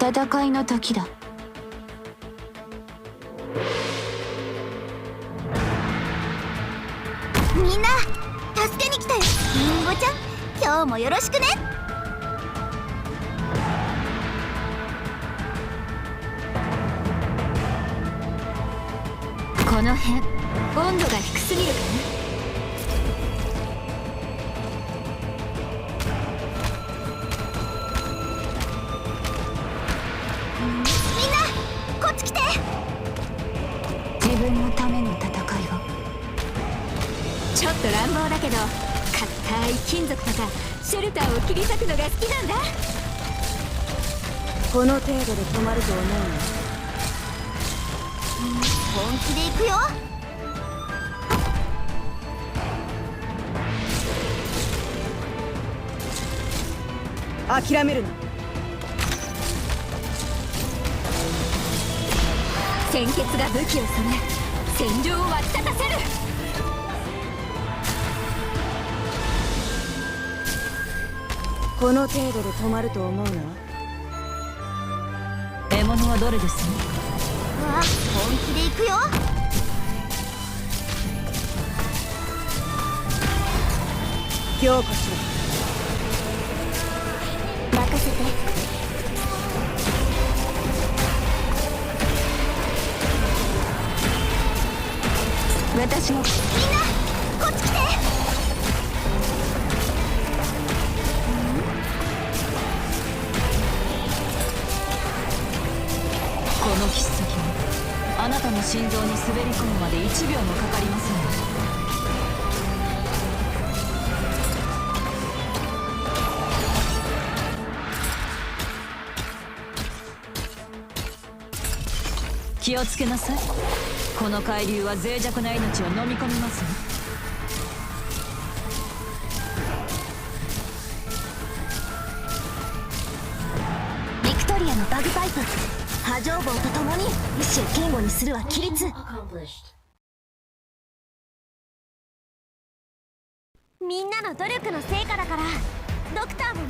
戦いの時だ。みんな助けに来たよ。りんごちゃん、今日もよろしくね。この辺温度が低すぎるかな。自分のための戦いを。ちょっと乱暴だけど硬い金属とかシェルターを切り裂くのが好きなんだ。この程度で止まると思うの？本気で行くよ。諦めるな。鮮血が武器を備え戦場を沸き立たせる。この程度で止まると思うな。獲物はどれですね。本気で行くよ。今日こそ任せて。私も。みんなこっち来て。この切っ先はあなたの心臓に滑り込むまで1秒もかかりません。気をつけなさい。この海流は脆弱な命を飲み込みますよ。ビクトリアのバグパイプ波状棒とともに意志を堅固にするは規律。みんなの努力の成果だからドクターも